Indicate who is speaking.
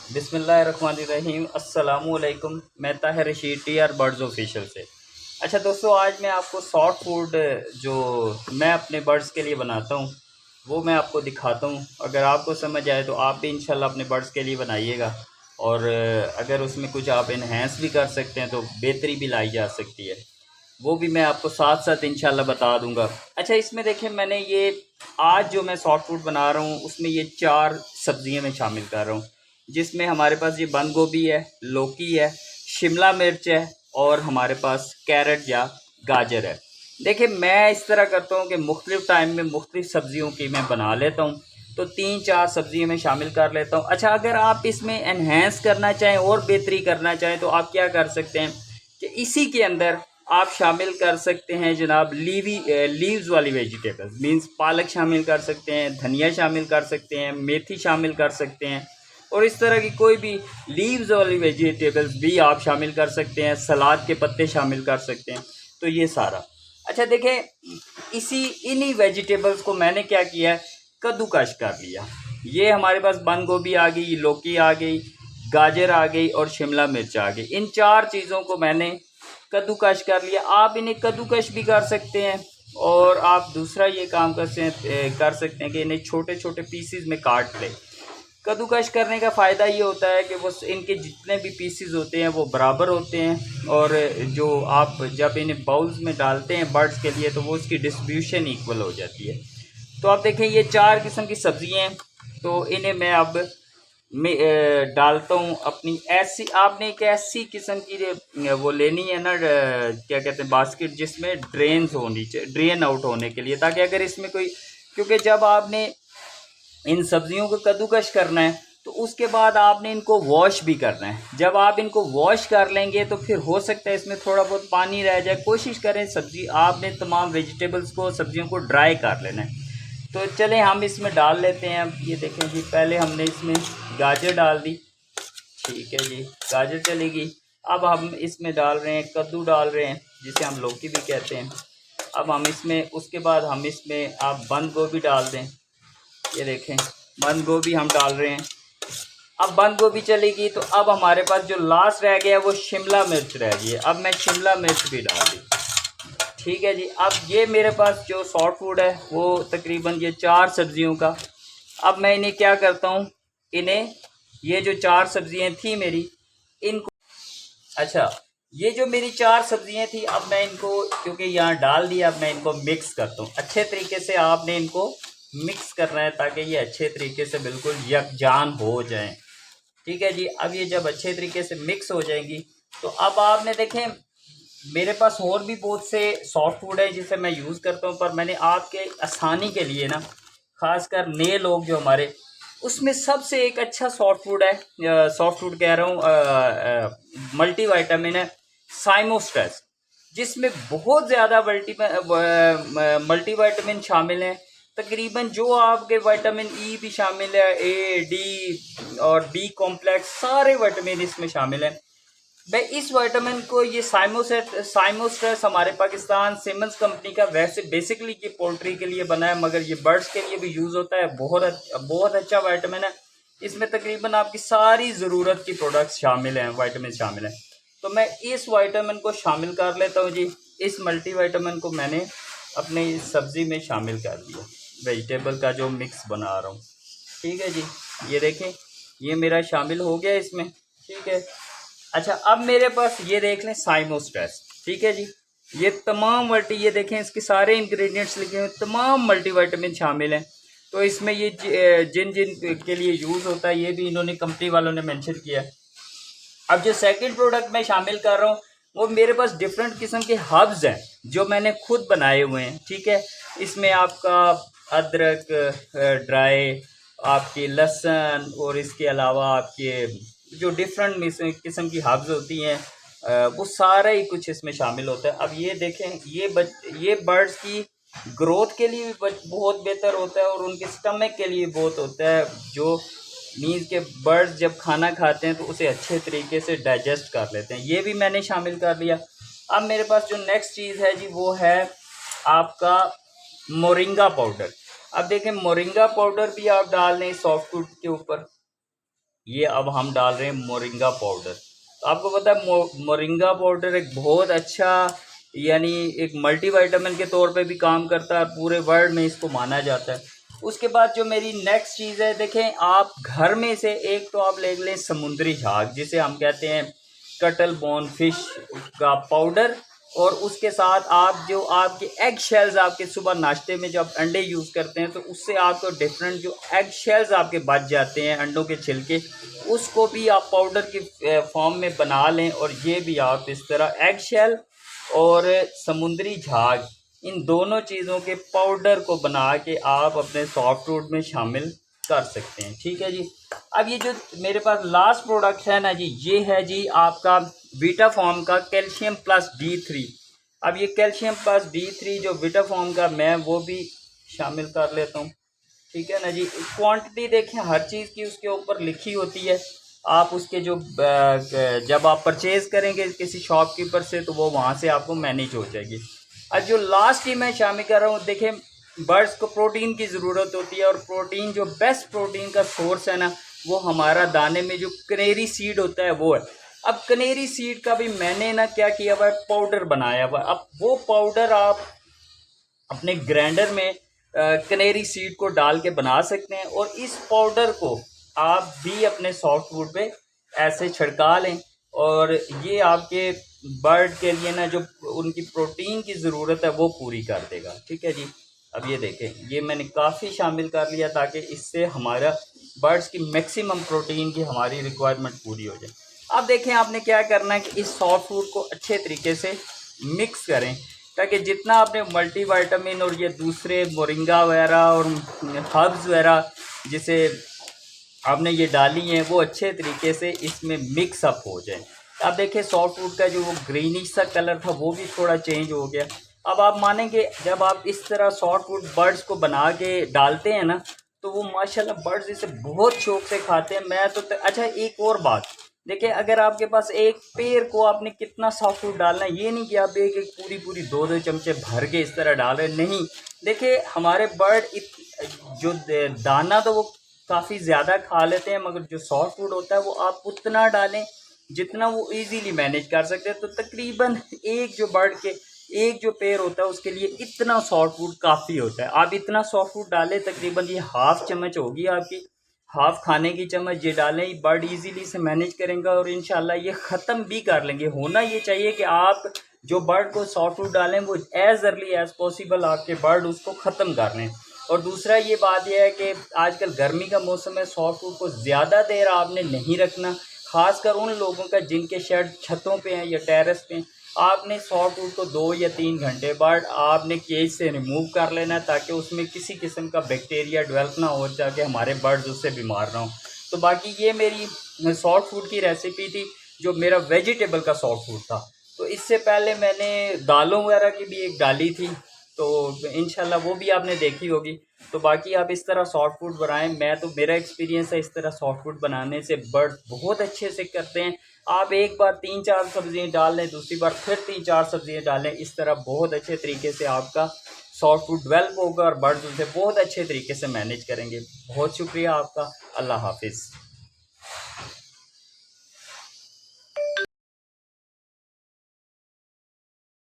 Speaker 1: बिस्मिल्लाहिर्रहमानिर्रहीम अस्सलामुअलैकुम। मैं Tahir Rashid TR birds official से। अच्छा दोस्तों, आज मैं आपको सॉफ्ट फूड जो मैं अपने बर्ड्स के लिए बनाता हूँ वो मैं आपको दिखाता हूँ। अगर आपको समझ आए तो आप भी इंशाल्लाह अपने बर्ड्स के लिए बनाइएगा, और अगर उसमें कुछ आप इन्हेंस भी कर सकते हैं तो बेहतरी भी लाई जा सकती है। वो भी मैं आपको साथ साथ इंशाल्लाह बता दूंगा। अच्छा, इसमें देखें, मैंने ये आज जो मैं सॉफ्ट फूड बना रहा हूँ उसमें ये 4 सब्जियां मैं शामिल कर रहा हूँ, जिसमें हमारे पास ये बंद गोभी है, लौकी है, शिमला मिर्च है, और हमारे पास कैरेट या गाजर है। देखिए, मैं इस तरह करता हूँ कि मुख्तलिफ़ टाइम में मुख्तलिफ़ सब्जियों की मैं बना लेता हूँ, तो 3-4 सब्जियाँ मैं शामिल कर लेता हूँ। अच्छा, अगर आप इसमें एनहेंस करना चाहें और बेहतरी करना चाहें तो आप क्या कर सकते हैं कि इसी के अंदर आप शामिल कर सकते हैं जनाब लीव्स वाली वेजिटेबल्स, मींस पालक शामिल कर सकते हैं, धनिया शामिल कर सकते हैं, मेथी शामिल कर सकते हैं, और इस तरह की कोई भी लीव्स वाली वेजिटेबल्स भी आप शामिल कर सकते हैं, सलाद के पत्ते शामिल कर सकते हैं। तो ये सारा। अच्छा देखें, इन्हीं वेजिटेबल्स को मैंने क्या किया है, कद्दूकश कर लिया। ये हमारे पास बंद गोभी आ गई, लौकी आ गई, गाजर आ गई और शिमला मिर्च आ गई। इन 4 चीज़ों को मैंने कद्दूकश कर लिया। आप इन्हें कद्दूकश भी कर सकते हैं, और आप दूसरा ये काम कर सकते हैं कि इन्हें छोटे छोटे पीसीज में काट लें। कद्दूकश करने का फ़ायदा ये होता है कि वो इनके जितने भी पीसीज होते हैं वो बराबर होते हैं, और जो आप जब इन्हें बाउल्स में डालते हैं बर्ड्स के लिए तो वो उसकी डिस्ट्रीब्यूशन इक्वल हो जाती है। तो आप देखें, ये 4 किस्म की सब्जियां हैं, तो इन्हें मैं अब मैं डालता हूँ अपनी ऐसी। आपने एक ऐसी किस्म की वो लेनी है ना, क्या कहते हैं, बास्केट, जिसमें ड्रेन्स होनी चाहिए, ड्रेन आउट होने के लिए, ताकि अगर इसमें कोई, क्योंकि जब आपने इन सब्जियों को कद्दूकश करना है तो उसके बाद आपने इनको वॉश भी करना है। जब आप इनको वॉश कर लेंगे तो फिर हो सकता है इसमें थोड़ा बहुत पानी रह जाए। कोशिश करें सब्जी आपने तमाम वेजिटेबल्स को, सब्जियों को ड्राई कर लेना है। तो चलें हम इसमें डाल लेते हैं। अब ये देखें जी, पहले हमने इसमें गाजर डाल दी, ठीक है जी, गाजर चलेगी। अब हम इसमें डाल रहे हैं कद्दू, डाल रहे हैं जिसे हम लौकी भी कहते हैं। अब हम इसमें, उसके बाद हम इसमें आप बंद गोभी डाल दें। ये देखें, बंद गोभी हम डाल रहे हैं। अब बंद गोभी चलेगी तो अब हमारे पास जो लास्ट रह गया वो शिमला मिर्च रह गई है। अब मैं शिमला मिर्च भी डाल दी, ठीक है जी। अब ये मेरे पास जो सॉफ्ट फूड है वो तकरीबन ये 4 सब्जियों का। अब मैं इन्हें क्या करता हूँ, इन्हें, ये जो 4 सब्जियां थी मेरी, इनको, अच्छा, ये जो मेरी 4 सब्जियां थी, अब मैं इनको क्योंकि यहाँ डाल दिया, अब मैं इनको मिक्स करता हूँ अच्छे तरीके से। आपने इनको मिक्स करना है ताकि ये अच्छे तरीके से बिल्कुल यकजान हो जाएं, ठीक है जी। अब ये जब अच्छे तरीके से मिक्स हो जाएंगी तो अब आपने देखें, मेरे पास और भी बहुत से सॉफ्ट फूड है जिसे मैं यूज़ करता हूँ, पर मैंने आपके आसानी के लिए ना, खासकर नए लोग जो हमारे, उसमें सबसे एक अच्छा सॉफ्ट फूड है, सॉफ्ट फूड कह रहा हूँ, मल्टी वाइटामिन है, साइमोस्ट्रेस, जिसमें बहुत ज़्यादा मल्टी वाइटामिन शामिल हैं। तकरीबन जो आपके विटामिन ई भी शामिल है, ए, डी और बी कॉम्प्लेक्स, सारे विटामिन इसमें शामिल हैं। मैं इस विटामिन को, ये साइमोस्ट्रेस हमारे पाकिस्तान सिमंस कंपनी का, वैसे बेसिकली ये पोल्ट्री के लिए बना है मगर ये बर्ड्स के लिए भी यूज़ होता है। बहुत अच्छा विटामिन है। इसमें तकरीबन आपकी सारी ज़रूरत की प्रोडक्ट्स शामिल हैं, विटामिन शामिल हैं। तो मैं इस विटामिन को शामिल कर लेता हूँ जी। इस मल्टी विटामिन को मैंने अपनी इस सब्ज़ी में शामिल कर दिया, वेजिटेबल का जो मिक्स बना रहा हूँ, ठीक है जी। ये देखें, ये मेरा शामिल हो गया इसमें, ठीक है। अच्छा, अब मेरे पास ये देख लें साइमोस्ट्रेस, ठीक है जी। ये तमाम ये देखें, इसके सारे इंग्रेडिएंट्स लिखे हुए, तमाम मल्टीविटामिन शामिल हैं। तो इसमें ये जिन जिन के लिए यूज़ होता है ये भी इन्होंने, कंपनी वालों ने मेंशन किया है। अब जो सेकंड प्रोडक्ट मैं शामिल कर रहा हूँ वो मेरे पास डिफरेंट किस्म के हर्ब्स हैं जो मैंने खुद बनाए हुए हैं, ठीक है। इसमें आपका अदरक ड्राई, आपकी लहसुन, और इसके अलावा आपके जो डिफरेंट किस्म की हर्ब्स होती हैं, वो सारा ही कुछ इसमें शामिल होता है। अब ये देखें, ये बर्ड्स की ग्रोथ के लिए भी बहुत बेहतर होता है, और उनके स्टमक के लिए बहुत होता है, जो मीन्स के बर्ड्स जब खाना खाते हैं तो उसे अच्छे तरीके से डाइजेस्ट कर लेते हैं। ये भी मैंने शामिल कर लिया। अब मेरे पास जो नेक्स्ट चीज़ है जी वो है आपका मोरिंगा पाउडर। अब देखें, मोरिंगा पाउडर भी आप डाल लें सॉफ्ट फूड के ऊपर, ये अब हम डाल रहे हैं मोरिंगा पाउडर। तो आपको पता है मोरिंगा पाउडर एक बहुत अच्छा, यानी एक मल्टीविटामिन के तौर पे भी काम करता है, पूरे वर्ल्ड में इसको माना जाता है। उसके बाद जो मेरी नेक्स्ट चीज़ है, देखें आप घर में से एक तो आप ले लें समुद्री झाग, जिसे हम कहते हैं कटल बोन फिश का पाउडर, और उसके साथ आप जो आपके एग शेल्स आपके सुबह नाश्ते में जब अंडे यूज़ करते हैं तो उससे आपको डिफरेंट जो एग शेल्स आपके बच जाते हैं अंडों के छिलके, उसको भी आप पाउडर की फॉर्म में बना लें। और ये भी आप इस तरह एग शेल और समुद्री झाग, इन दोनों चीज़ों के पाउडर को बना के आप अपने सॉफ्ट फूड में शामिल कर सकते हैं। ठीक है जी। अब ये जो मेरे पास लास्ट प्रोडक्ट है ना जी, ये है जी आपका वीटा फॉर्म का कैल्शियम प्लस D3। अब ये कैल्शियम प्लस D3 जो वीटा फॉर्म का, मैं वो भी शामिल कर लेता हूँ। ठीक है ना जी। क्वांटिटी देखें हर चीज़ की उसके ऊपर लिखी होती है। आप उसके जो जब आप परचेज़ करेंगे किसी शॉपकीपर से तो वो वहाँ से आपको मैनेज हो जाएगी। अब जो लास्ट ही मैं शामिल कर रहा हूँ, देखें बर्ड्स को प्रोटीन की ज़रूरत होती है, और प्रोटीन जो बेस्ट प्रोटीन का सोर्स है ना, वो हमारा दाने में जो कनेरी सीड होता है वो है। अब कनेरी सीड का भी मैंने ना क्या किया हुआ है, पाउडर बनाया हुआ है। अब वो पाउडर आप अपने ग्राइंडर में कनेरी सीड को डाल के बना सकते हैं, और इस पाउडर को आप भी अपने सॉफ्ट वुड पे ऐसे छिड़का लें, और ये आपके बर्ड के लिए ना जो उनकी प्रोटीन की ज़रूरत है वो पूरी कर देगा। ठीक है जी। अब ये देखें, ये मैंने काफ़ी शामिल कर लिया ताकि इससे हमारा बर्ड्स की मैक्सिमम प्रोटीन की हमारी रिक्वायरमेंट पूरी हो जाए। अब देखें आपने क्या करना है कि इस सॉफ्ट फूड को अच्छे तरीके से मिक्स करें, ताकि जितना आपने मल्टीविटामिन और ये दूसरे मोरिंगा वगैरह और हर्ब्स वगैरह जिसे आपने ये डाली हैं वो अच्छे तरीके से इसमें मिक्स अप हो जाए। अब देखिए सॉफ्ट वुड का जो वो ग्रीनिश सा कलर था वो भी थोड़ा चेंज हो गया। अब आप मानेंगे जब आप इस तरह सॉफ्ट वुड बर्ड्स को बना के डालते हैं ना, तो वो माशाल्लाह बर्ड्स इसे बहुत शौक से खाते हैं। मैं तो अच्छा एक और बात देखिए, अगर आपके पास एक पेड़ को आपने कितना सॉफ्ट फूड डालना है, ये नहीं कि आप एक एक पूरी पूरी 2-2 चमचे भर के इस तरह डाल रहे, नहीं। देखिए हमारे बर्ड जो दाना तो वो काफ़ी ज़्यादा खा लेते हैं, मगर जो सॉफ्ट फूड होता है वो आप उतना डालें जितना वो इजीली मैनेज कर सकते हैं। तो तकरीबन एक जो बर्ड के एक जो पेड़ होता है उसके लिए इतना सॉफ्ट फूड काफ़ी होता है। आप इतना सॉफ्ट फूड डालें, तकरीबन ये हाफ चम्मच होगी आपकी, हाफ खाने की चम्मच ये डालें, बर्ड इजीली से मैनेज करेंगे और इंशाल्लाह ये ख़त्म भी कर लेंगे। होना ये चाहिए कि आप जो बर्ड को सॉफ्ट फूड डालें वो एज़ अर्ली एज़ पॉसिबल आपके बर्ड उसको ख़त्म कर लें। और दूसरा ये बात यह है कि आजकल गर्मी का मौसम है, सॉफ्ट फूड को ज़्यादा देर आपने नहीं रखना, ख़ासकर उन लोगों का जिनके शेड छतों पे हैं या टेरेस पे हैं। आपने सॉफ्ट फूड को 2 या 3 घंटे बाद आपने केज से रिमूव कर लेना है, ताकि उसमें किसी किस्म का बैक्टीरिया डेवलप ना हो, ताकि हमारे बर्ड्स उससे बीमार ना हो। तो बाकी ये मेरी सॉफ्ट फूड की रेसिपी थी, जो मेरा वेजिटेबल का सॉफ्ट फूड था। तो इससे पहले मैंने दालों वगैरह की भी एक डाली थी, तो इंशाल्लाह वो भी आपने देखी होगी। तो बाकी आप इस तरह सॉफ्ट फूड बनाएं। मैं तो मेरा एक्सपीरियंस है इस तरह सॉफ्ट फूड बनाने से, बर्ड बहुत अच्छे से करते हैं। आप एक बार 3-4 सब्ज़ियाँ डाल लें, दूसरी बार फिर 3-4 सब्ज़ियाँ डालें, इस तरह बहुत अच्छे तरीके से आपका सॉफ्ट फूड डेवलप होगा और बर्ड्स उसे बहुत अच्छे तरीके से मैनेज करेंगे। बहुत शुक्रिया आपका। अल्लाह हाफिज़।